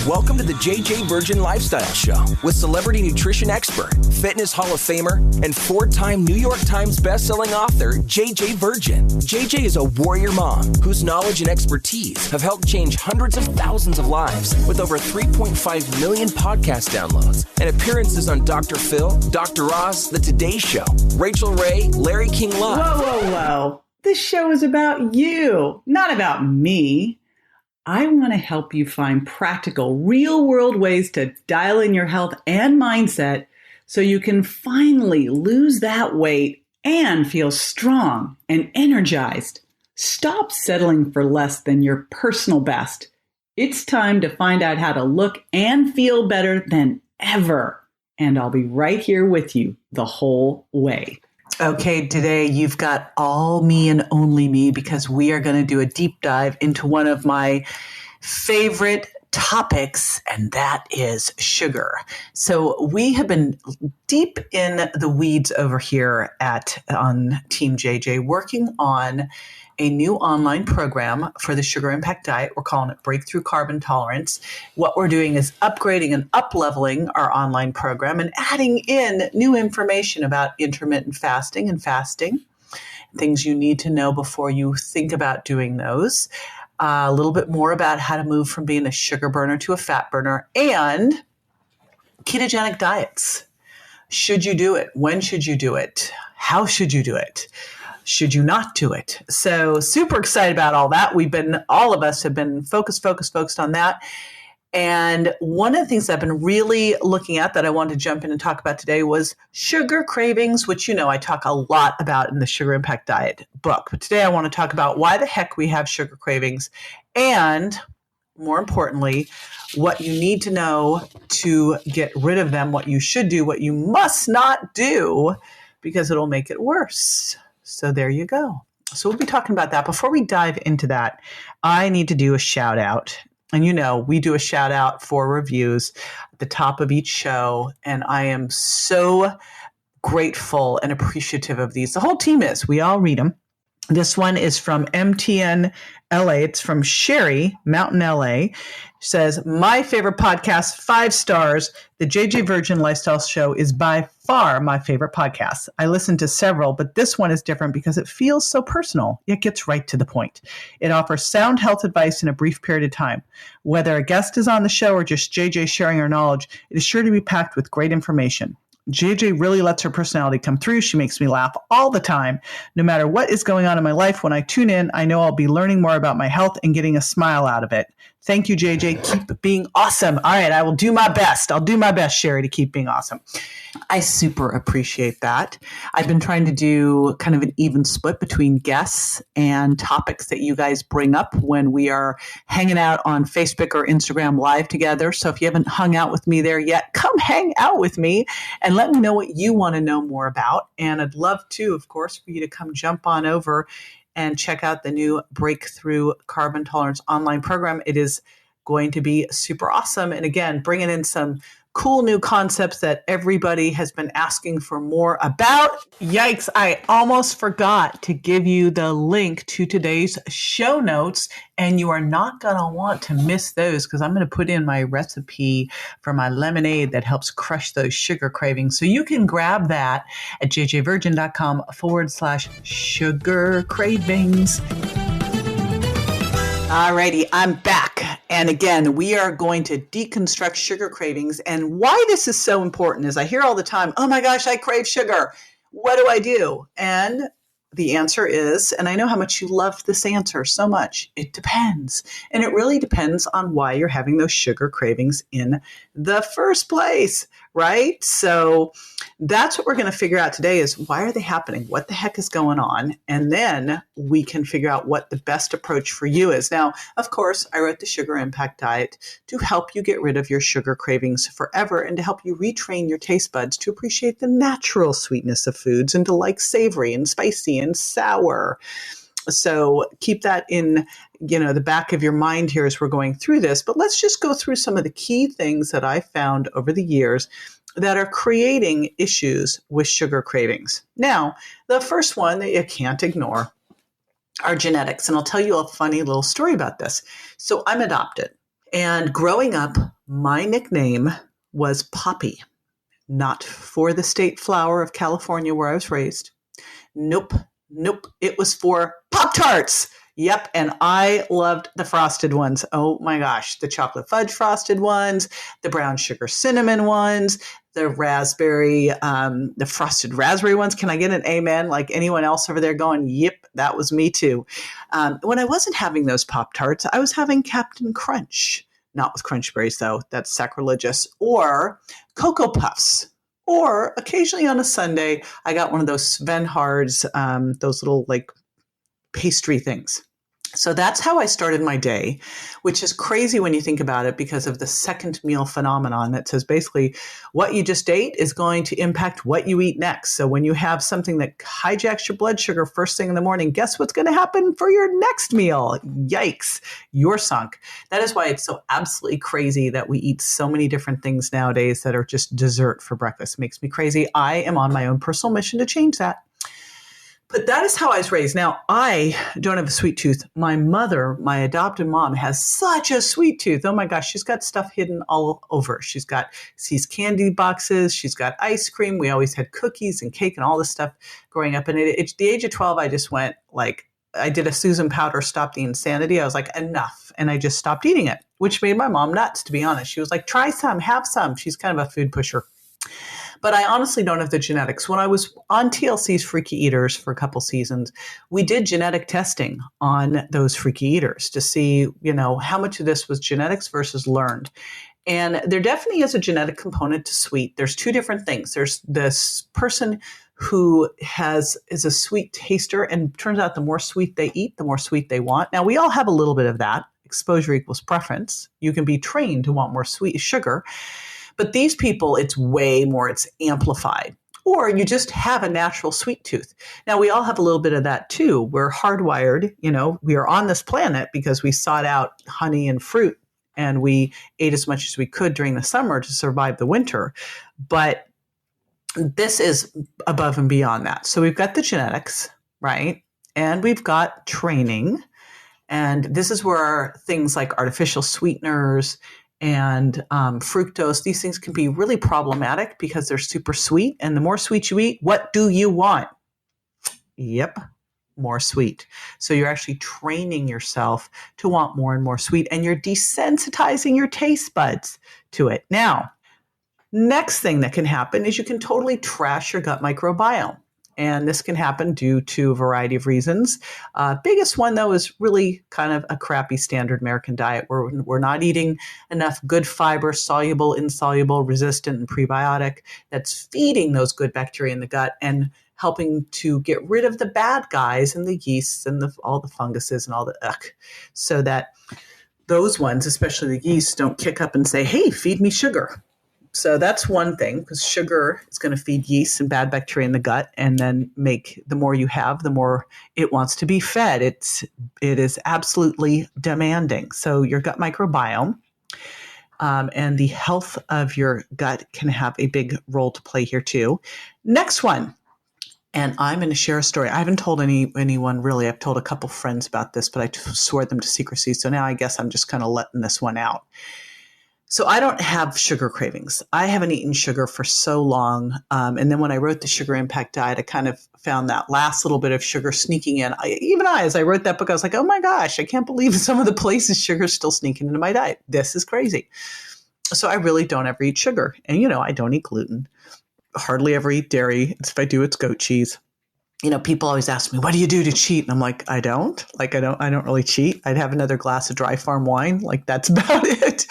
Welcome to the JJ Virgin Lifestyle Show with celebrity nutrition expert, fitness Hall of Famer, and 4-time New York Times bestselling author, JJ Virgin. JJ is a warrior mom whose knowledge and expertise have helped change hundreds of thousands of lives with over 3.5 million podcast downloads and appearances on Dr. Phil, Dr. Oz, The Today Show, Rachel Ray, Larry King Live. Whoa. This show is about you, not about me. I want to help you find practical, real-world ways to dial in your health and mindset so you can finally lose that weight and feel strong and energized. Stop settling for less than your personal best. It's time to find out how to look and feel better than ever. And I'll be right here with you the whole way. Okay, today you've got all me and only me because we are going to do a deep dive into one of my favorite topics, and that is sugar. So we have been deep in the weeds over here on Team JJ, working on a new online program for the Sugar Impact Diet. We're calling it Breakthrough Carb Intolerance. What we're doing is upgrading and up-leveling our online program and adding in new information about intermittent fasting and fasting, things you need to know before you think about doing those, a little bit more about how to move from being a sugar burner to a fat burner, and ketogenic diets. Should you do it? When should you do it? How should you do it? Should you not do it? So super excited about all that. All of us have been focused on that. And one of the things I've been really looking at that I wanted to jump in and talk about today was sugar cravings, which, I talk a lot about in the Sugar Impact Diet book. But today I want to talk about why the heck we have sugar cravings and, more importantly, what you need to know to get rid of them, what you should do, what you must not do, because it'll make it worse. So there you go. So we'll be talking about that. Before we dive into that, I need to do a shout out. And we do a shout out for reviews at the top of each show. And I am so grateful and appreciative of these. The whole team is. We all read them. This one is from MTN LA. It's from Sherry, Mountain LA. Says, my favorite podcast, 5 stars. The JJ Virgin Lifestyle Show is by far my favorite podcast. I listen to several, but this one is different because it feels so personal. It gets right to the point. It offers sound health advice in a brief period of time. Whether a guest is on the show or just JJ sharing her knowledge, it is sure to be packed with great information. JJ really lets her personality come through. She makes me laugh all the time. No matter what is going on in my life, when I tune in, I know I'll be learning more about my health and getting a smile out of it. Thank you, JJ. Keep being awesome. All right, I will do my best. I'll do my best, Sherry, to keep being awesome. I super appreciate that. I've been trying to do kind of an even split between guests and topics that you guys bring up when we are hanging out on Facebook or Instagram Live together. So if you haven't hung out with me there yet, come hang out with me and let me know what you want to know more about. And I'd love to, of course, for you to come jump on over and check out the new Breakthrough Carb Intolerance online program. It is going to be super awesome. And again, bringing in some cool new concepts that everybody has been asking for more about. Yikes, I almost forgot to give you the link to today's show notes, and you are not going to want to miss those because I'm going to put in my recipe for my lemonade that helps crush those sugar cravings. So you can grab that at jjvirgin.com/sugar cravings. Alrighty, I'm back. And again, we are going to deconstruct sugar cravings. And why this is so important is I hear all the time, oh my gosh, I crave sugar. What do I do? And the answer is, and I know how much you love this answer so much, it depends. And it really depends on why you're having those sugar cravings in the first place, right? So that's what we're going to figure out today is why are they happening? What the heck is going on? And then we can figure out what the best approach for you is. Now, of course, I wrote the Sugar Impact Diet to help you get rid of your sugar cravings forever and to help you retrain your taste buds to appreciate the natural sweetness of foods and to like savory and spicy and sour. So keep that in, the back of your mind here as we're going through this. But let's just go through some of the key things that I found over the years that are creating issues with sugar cravings. Now, the first one that you can't ignore are genetics. And I'll tell you a funny little story about this. So I'm adopted. And growing up, my nickname was Poppy, not for the state flower of California where I was raised. Nope. It was for Pop-Tarts. Yep. And I loved the frosted ones. Oh my gosh. The chocolate fudge frosted ones, the brown sugar cinnamon ones, the raspberry, the frosted raspberry ones. Can I get an amen? Like anyone else over there going, yep, that was me too. When I wasn't having those Pop-Tarts, I was having Captain Crunch, not with Crunch Berries though. That's sacrilegious. Or Cocoa Puffs. Or occasionally on a Sunday, I got one of those Sven Hard's, those little like pastry things. So that's how I started my day, which is crazy when you think about it because of the second meal phenomenon that says basically what you just ate is going to impact what you eat next. So when you have something that hijacks your blood sugar first thing in the morning, guess what's going to happen for your next meal? Yikes, you're sunk. That is why it's so absolutely crazy that we eat so many different things nowadays that are just dessert for breakfast. It makes me crazy. I am on my own personal mission to change that. But that is how I was raised. Now, I don't have a sweet tooth. My mother, my adopted mom, has such a sweet tooth. Oh my gosh, she's got stuff hidden all over. She's got these candy boxes. She's got ice cream. We always had cookies and cake and all this stuff growing up. And at the age of 12, I just went like, I did a Susan Powter, Stop the Insanity. I was like, enough. And I just stopped eating it, which made my mom nuts, to be honest. She was like, try some, have some. She's kind of a food pusher. But I honestly don't have the genetics. When I was on TLC's Freaky Eaters for a couple seasons, we did genetic testing on those freaky eaters to see, how much of this was genetics versus learned. And there definitely is a genetic component to sweet. There's two different things. There's this person who is a sweet taster, and turns out the more sweet they eat, the more sweet they want. Now, we all have a little bit of that. Exposure equals preference. You can be trained to want more sweet sugar. But these people, it's way more, it's amplified. Or you just have a natural sweet tooth. Now, we all have a little bit of that too. We're hardwired, we are on this planet because we sought out honey and fruit and we ate as much as we could during the summer to survive the winter. But this is above and beyond that. So we've got the genetics, right? And we've got training. And this is where things like artificial sweeteners and fructose, these things can be really problematic because they're super sweet. And the more sweet you eat, what do you want? Yep, more sweet. So you're actually training yourself to want more and more sweet, and you're desensitizing your taste buds to it. Now, next thing that can happen is you can totally trash your gut microbiome. And this can happen due to a variety of reasons. Biggest one, though, is really kind of a crappy standard American diet where we're not eating enough good fiber, soluble, insoluble, resistant, and prebiotic that's feeding those good bacteria in the gut and helping to get rid of the bad guys and the yeasts and all the funguses and all the so that those ones, especially the yeasts, don't kick up and say, hey, feed me sugar. So that's one thing, because sugar is going to feed yeast and bad bacteria in the gut, and then make the more you have, the more it wants to be fed. It is absolutely demanding. So your gut microbiome and the health of your gut can have a big role to play here too. Next one, and I'm going to share a story. I haven't told anyone really. I've told a couple friends about this, but I swore them to secrecy. So now I guess I'm just kind of letting this one out. So I don't have sugar cravings. I haven't eaten sugar for so long. And then when I wrote the Sugar Impact Diet, I kind of found that last little bit of sugar sneaking in. As I wrote that book, I was like, oh my gosh, I can't believe some of the places sugar's still sneaking into my diet. This is crazy. So I really don't ever eat sugar. And, I don't eat gluten. Hardly ever eat dairy. If I do, it's goat cheese. People always ask me, what do you do to cheat? And I'm like, I don't really cheat. I'd have another glass of Dry Farm wine. Like, that's about it.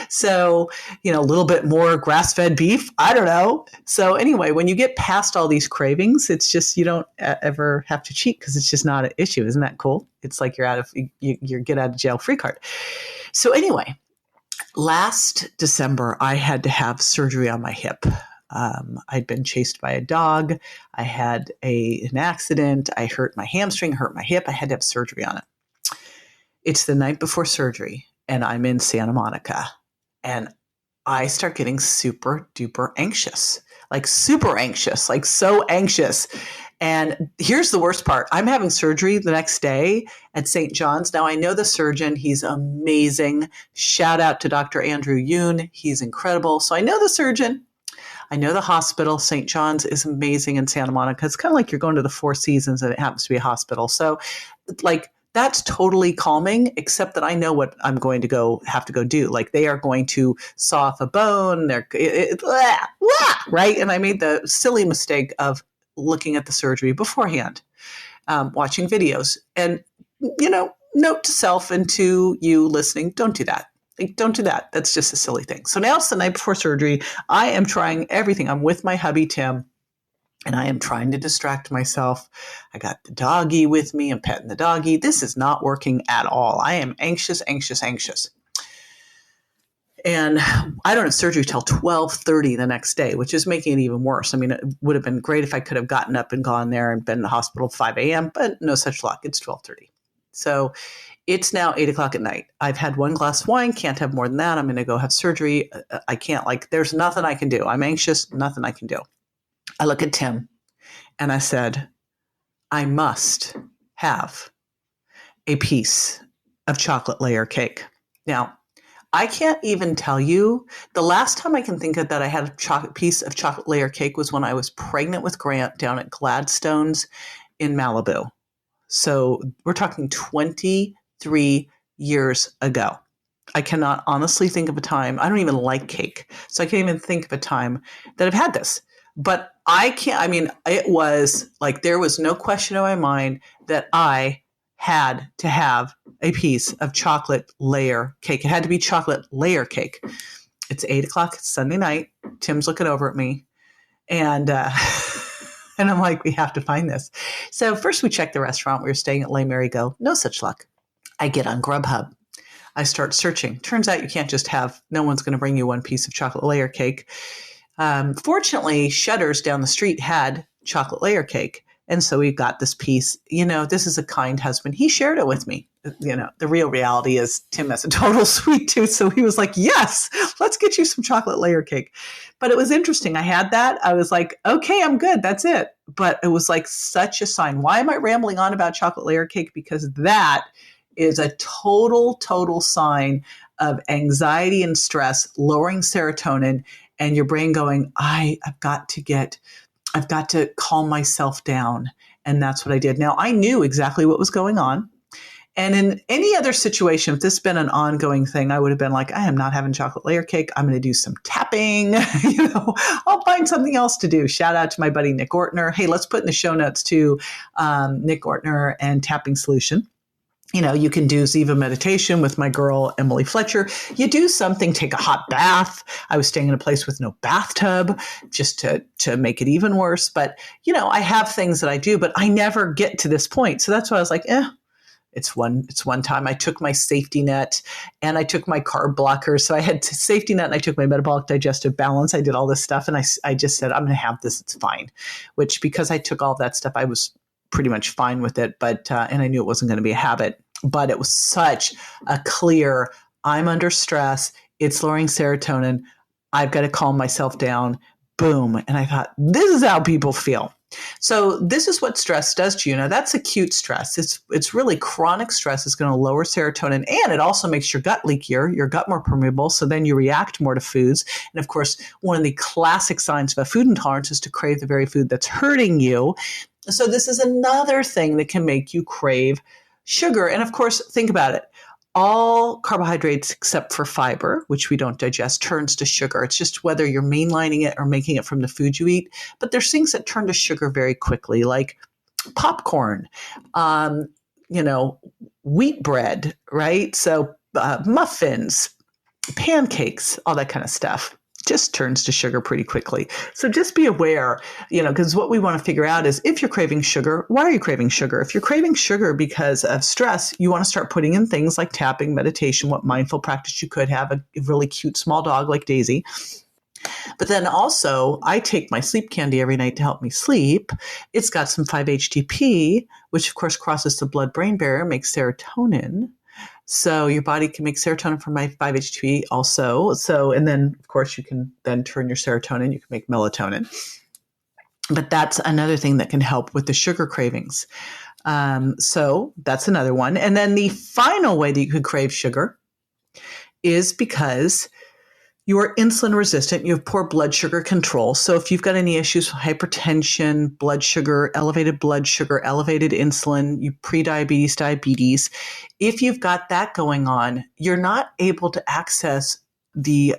So, a little bit more grass-fed beef. I don't know. So anyway, when you get past all these cravings, it's just, you don't ever have to cheat because it's just not an issue. Isn't that cool? It's like you get out of jail free card. So anyway, last December, I had to have surgery on my hip. I'd been chased by a dog. I had an accident. I hurt my hamstring, hurt my hip. I had to have surgery on it. It's the night before surgery, and I'm in Santa Monica, and I start getting super duper anxious, like super anxious, like so anxious. And here's the worst part. I'm having surgery the next day at St. John's. Now, I know the surgeon. He's amazing. Shout out to Dr. Andrew Yoon. He's incredible. So I know the surgeon. I know the hospital. St. John's is amazing in Santa Monica. It's kind of like you're going to the Four Seasons and it happens to be a hospital. So like that's totally calming, except that I know what I'm going to have to go do. Like they are going to saw off a bone. Right? And I made the silly mistake of looking at the surgery beforehand, watching videos. And, note to self and to you listening, don't do that. Like, don't do that. That's just a silly thing. So now it's the night before surgery. I am trying everything. I'm with my hubby, Tim, and I am trying to distract myself. I got the doggy with me. I'm petting the doggy. This is not working at all. I am anxious. And I don't have surgery till 12:30 the next day, which is making it even worse. I mean, it would have been great if I could have gotten up and gone there and been in the hospital at 5 a.m., but no such luck. It's 12:30. So it's now 8 o'clock at night. I've had one glass of wine, can't have more than that. I'm going to go have surgery. I can't, there's nothing I can do. I'm anxious, nothing I can do. I look at Tim and I said, I must have a piece of chocolate layer cake. Now, I can't even tell you, the last time I can think of that I had a piece of chocolate layer cake was when I was pregnant with Grant down at Gladstone's in Malibu. So we're talking 23 years ago. I cannot honestly think of a time. I don't even like cake. So I can't even think of a time that I've had this. But it was like there was no question in my mind that I had to have a piece of chocolate layer cake. It had to be chocolate layer cake. It's 8 o'clock. It's Sunday night. Tim's looking over at me. And and I'm like, we have to find this. So first we checked the restaurant. We were staying at Le Marigot. No such luck. I get on Grubhub. I start searching. Turns out you can't just no one's going to bring you one piece of chocolate layer cake. Fortunately, Cheddar's down the street had chocolate layer cake. And so we got this piece. This is a kind husband. He shared it with me. The real reality is Tim has a total sweet tooth. So he was like, yes, let's get you some chocolate layer cake. But it was interesting. I had that. I was like, okay, I'm good. That's it. But it was like such a sign. Why am I rambling on about chocolate layer cake? Because that is a total sign of anxiety and stress, lowering serotonin, and your brain going, I've got to calm myself down. And that's what I did. Now, I knew exactly what was going on. And in any other situation, if this had been an ongoing thing, I would have been like, I am not having chocolate layer cake. I'm going to do some tapping. I'll find something else to do. Shout out to my buddy, Nick Ortner. Hey, let's put in the show notes too, Nick Ortner and Tapping Solution. You can do Ziva meditation with my girl, Emily Fletcher. You do something, take a hot bath. I was staying in a place with no bathtub just to make it even worse. But, I have things that I do, but I never get to this point. So that's why I was like, it's one time I took my safety net and I took my carb blocker. So I had safety net and I took my metabolic digestive balance. I did all this stuff. And I just said, I'm going to have this. It's fine. Which because I took all that stuff, I was pretty much fine with it. But, and I knew it wasn't going to be a habit. But it was such a clear, I'm under stress. It's lowering serotonin. I've got to calm myself down. Boom. And I thought, this is how people feel. So this is what stress does to you. Now, that's acute stress. It's really chronic stress. It's going to lower serotonin, and it also makes your gut leakier, your gut more permeable. So then you react more to foods. And of course, one of the classic signs of a food intolerance is to crave the very food that's hurting you. So this is another thing that can make you crave sugar. And of course, think about it. All carbohydrates except for fiber, which we don't digest, turns to sugar. It's just whether you're mainlining it or making it from the food you eat. But there's things that turn to sugar very quickly, like popcorn, wheat bread, right? So muffins, pancakes, all that kind of stuff just turns to sugar pretty quickly. So just be aware, because what we want to figure out is if you're craving sugar, why are you craving sugar? If you're craving sugar because of stress, you want to start putting in things like tapping, meditation, what mindful practice you could have, a really cute small dog like Daisy. But then also, I take my sleep candy every night to help me sleep. It's got some 5-HTP, which of course crosses the blood-brain barrier, makes serotonin. So your body can make serotonin from my 5-HTP also. So, and then of course you can then turn your serotonin, you can make melatonin. But that's another thing that can help with the sugar cravings. So that's another one. And then the final way that you could crave sugar is because you are insulin resistant. You have poor blood sugar control. So if you've got any issues with hypertension, blood sugar, elevated insulin, you prediabetes, diabetes, if you've got that going on, you're not able to access the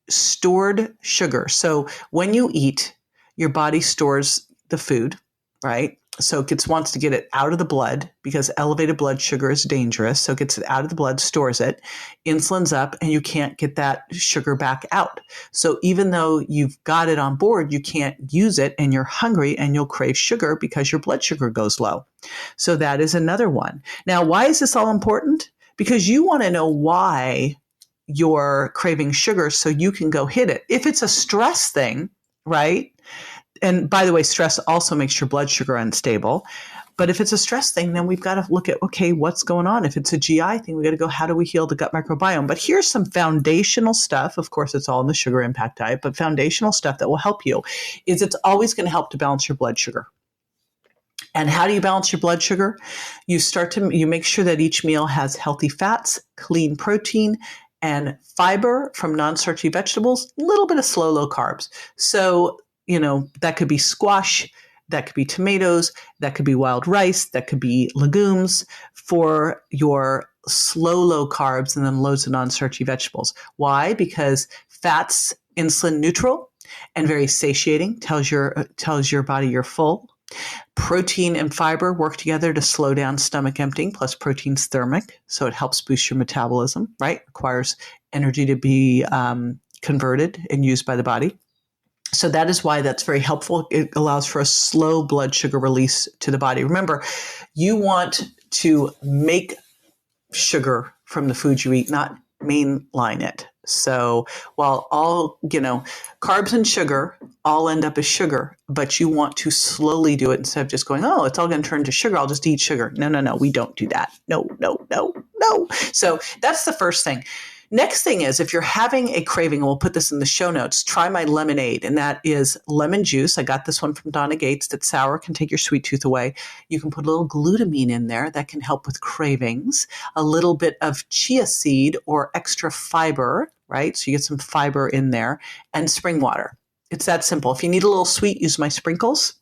stored sugar. So when you eat, your body stores the food, right? So it wants to get it out of the blood because elevated blood sugar is dangerous. So it gets it out of the blood, stores it, insulin's up, and you can't get that sugar back out. So even though you've got it on board, you can't use it and you're hungry and you'll crave sugar because your blood sugar goes low. So that is another one. Now, why is this all important? Because you want to know why you're craving sugar so you can go hit it. If it's a stress thing, right? And by the way, stress also makes your blood sugar unstable. But if it's a stress thing, then we've got to look at, okay, what's going on? If it's a GI thing, we got to go, how do we heal the gut microbiome? But here's some foundational stuff. Of course, it's all in the sugar impact diet, but foundational stuff that will help you is it's always going to help to balance your blood sugar. And how do you balance your blood sugar? You make sure that each meal has healthy fats, clean protein, and fiber from non-starchy vegetables, a little bit of slow, low carbs. So, that could be squash, that could be tomatoes, that could be wild rice, that could be legumes for your slow, low carbs, and then loads of non-starchy vegetables. Why? Because fat's insulin neutral and very satiating, tells your body you're full. Protein and fiber work together to slow down stomach emptying, plus protein's thermic, so it helps boost your metabolism, right? Requires energy to be converted and used by the body. So that is why that's very helpful. It allows for a slow blood sugar release to the body. Remember, you want to make sugar from the food you eat, not mainline it. So while all, carbs and sugar all end up as sugar, but you want to slowly do it instead of just going, oh, it's all going to turn to sugar. I'll just eat sugar. No, we don't do that. No. So that's the first thing. Next thing is, if you're having a craving, and we'll put this in the show notes, try my lemonade, and that is lemon juice. I got this one from Donna Gates. That's sour, can take your sweet tooth away. You can put a little glutamine in there that can help with cravings, a little bit of chia seed or extra fiber, right? So you get some fiber in there, and spring water. It's that simple. If you need a little sweet, use my sprinkles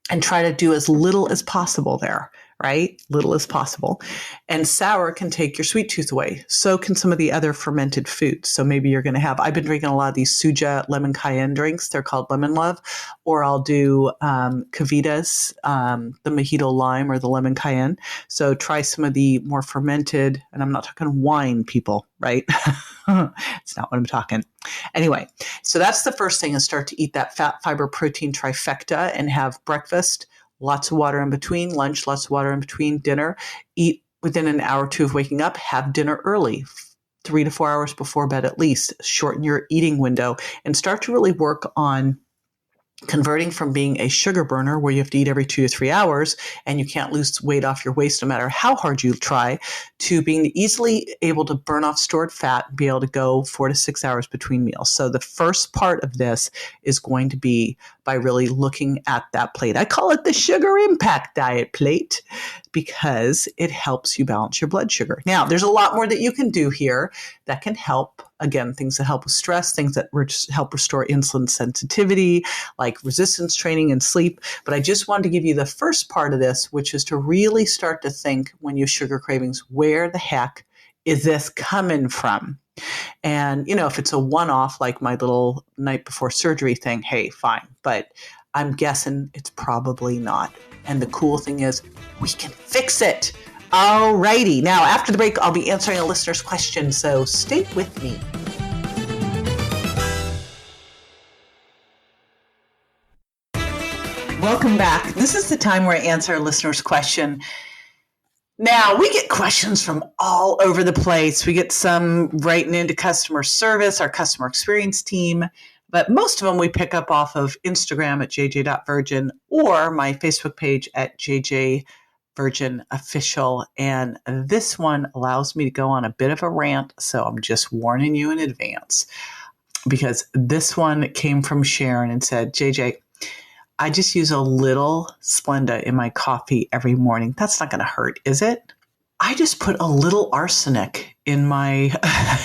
and try to do as little as possible there. Right? Little as possible. And sour can take your sweet tooth away. So can some of the other fermented foods. So maybe you're going to have, I've been drinking a lot of these Suja lemon cayenne drinks. They're called Lemon Love. Or I'll do Cavitas, the mojito lime or the lemon cayenne. So try some of the more fermented, and I'm not talking wine, people, right? It's not what I'm talking. Anyway, so that's the first thing, is start to eat that fat, fiber, protein trifecta and have breakfast, lots of water in between, lunch, lots of water in between, dinner, eat within an hour or two of waking up, have dinner early, 3 to 4 hours before bed at least, shorten your eating window, and start to really work on converting from being a sugar burner where you have to eat every 2 to 3 hours and you can't lose weight off your waist no matter how hard you try, to being easily able to burn off stored fat and be able to go 4 to 6 hours between meals. So the first part of this is going to be by really looking at that plate. I call it the sugar impact diet plate because it helps you balance your blood sugar. Now, there's a lot more that you can do here that can help. Again, things that help with stress, things that help restore insulin sensitivity, like resistance training and sleep. But I just wanted to give you the first part of this, which is to really start to think when you have sugar cravings, where the heck is this coming from? And, if it's a one-off, like my little night before surgery thing, hey, fine. But I'm guessing it's probably not. And the cool thing is we can fix it. All righty. Now, after the break, I'll be answering a listener's question, so stay with me. Welcome back. This is the time where I answer a listener's question. Now, we get questions from all over the place. We get some writing into customer service, our customer experience team, but most of them we pick up off of Instagram at jj.virgin or my Facebook page at jj.virgin official. And this one allows me to go on a bit of a rant, so I'm just warning you in advance, because this one came from Sharon and said, JJ, I just use a little Splenda in my coffee every morning. That's not going to hurt, is it? I just put a little arsenic in my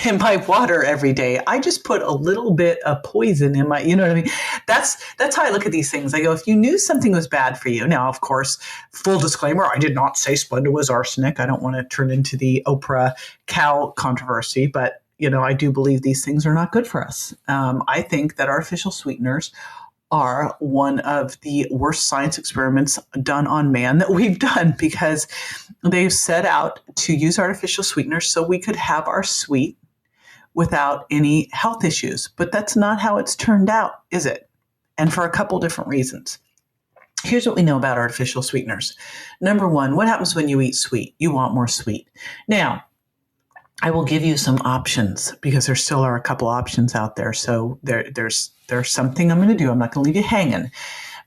in my water every day. I just put a little bit of poison in my, you know what I mean? That's how I look at these things. I go, if you knew something was bad for you. Now, of course, full disclaimer, I did not say Splenda was arsenic. I don't want to turn into the Oprah cow controversy, but I do believe these things are not good for us. I think that artificial sweeteners are one of the worst science experiments done on man that we've done, because they've set out to use artificial sweeteners so we could have our sweet without any health issues. But that's not how it's turned out, is it? And for a couple different reasons. Here's what we know about artificial sweeteners. Number one, what happens when you eat sweet? You want more sweet. Now, I will give you some options, because there still are a couple options out there. So there's something I'm going to do. I'm not going to leave you hanging.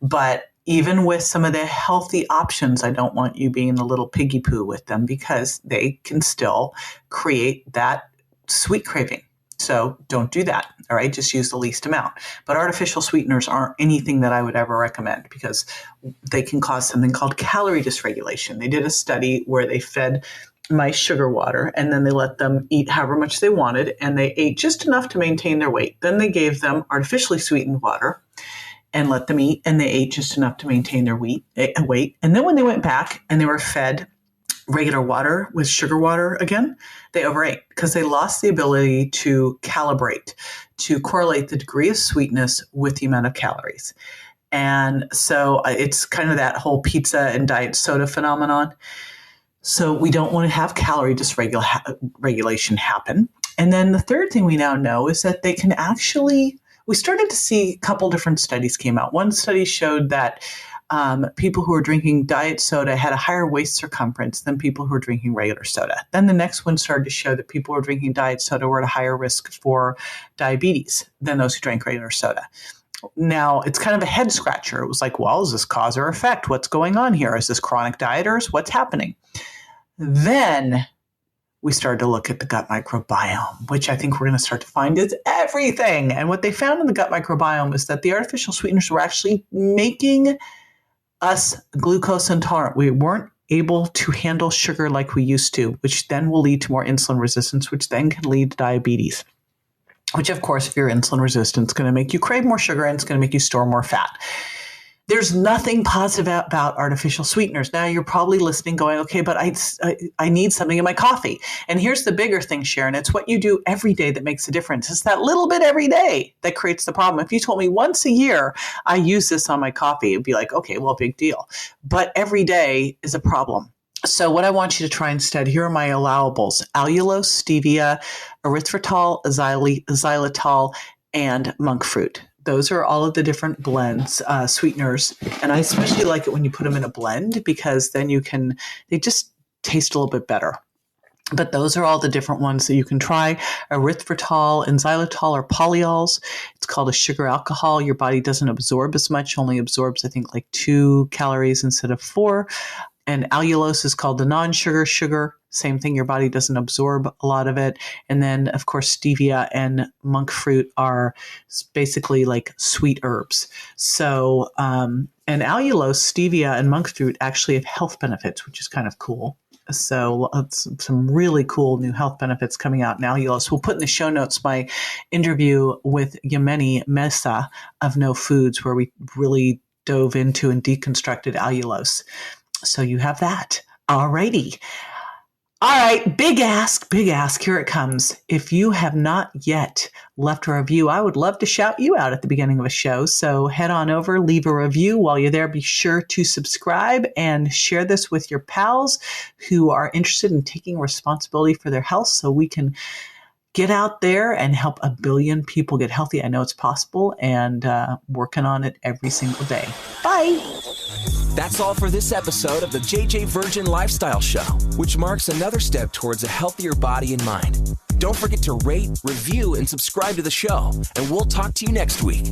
But even with some of the healthy options, I don't want you being a little piggy poo with them, because they can still create that sweet craving. So don't do that. All right. Just use the least amount. But artificial sweeteners aren't anything that I would ever recommend, because they can cause something called calorie dysregulation. They did a study where they fed mice sugar water, and then they let them eat however much they wanted, and they ate just enough to maintain their weight. Then they gave them artificially sweetened water and let them eat, and they ate just enough to maintain their weight. And then when they went back and they were fed regular water with sugar water again, they overate, because they lost the ability to calibrate, to correlate the degree of sweetness with the amount of calories. And so it's kind of that whole pizza and diet soda phenomenon. So we don't want to have calorie dysregulation happen. And then the third thing we now know is that they can actually, we started to see a couple different studies came out. One study showed that people who were drinking diet soda had a higher waist circumference than people who were drinking regular soda. Then the next one started to show that people who were drinking diet soda were at a higher risk for diabetes than those who drank regular soda. Now, it's kind of a head scratcher. It was like, well, is this cause or effect? What's going on here? Is this chronic dieters? What's happening? Then we started to look at the gut microbiome, which I think we're going to start to find is everything. And what they found in the gut microbiome is that the artificial sweeteners were actually making us glucose intolerant. We weren't able to handle sugar like we used to, which then will lead to more insulin resistance, which then can lead to diabetes. Which, of course, if you're insulin resistant, it's going to make you crave more sugar, and it's going to make you store more fat. There's nothing positive about artificial sweeteners. Now you're probably listening going, okay, but I need something in my coffee. And here's the bigger thing, Sharon. It's what you do every day that makes a difference. It's that little bit every day that creates the problem. If you told me once a year I use this on my coffee, it'd be like, okay, well, big deal. But every day is a problem. So what I want you to try instead, here are my allowables: allulose, stevia, erythritol, xylitol, and monk fruit. Those are all of the different blends, sweeteners. And I especially like it when you put them in a blend, because then they just taste a little bit better. But those are all the different ones that you can try. Erythritol and xylitol are polyols. It's called a sugar alcohol. Your body doesn't absorb as much, only absorbs, I think, like 2 calories instead of 4. And allulose is called the non-sugar sugar. Same thing, your body doesn't absorb a lot of it. And then, of course, stevia and monk fruit are basically like sweet herbs. So, and allulose, stevia, and monk fruit actually have health benefits, which is kind of cool. So some really cool new health benefits coming out in allulose. We'll put in the show notes my interview with Yemeni Mesa of No Foods, where we really dove into and deconstructed allulose. So you have that. All righty. All right, big ask, here it comes. If you have not yet left a review, I would love to shout you out at the beginning of a show. So head on over, leave a review. While you're there, be sure to subscribe and share this with your pals who are interested in taking responsibility for their health, so we can get out there and help 1 billion people get healthy. I know it's possible, and working on it every single day. Bye. That's all for this episode of the JJ Virgin Lifestyle Show, which marks another step towards a healthier body and mind. Don't forget to rate, review, and subscribe to the show, and we'll talk to you next week.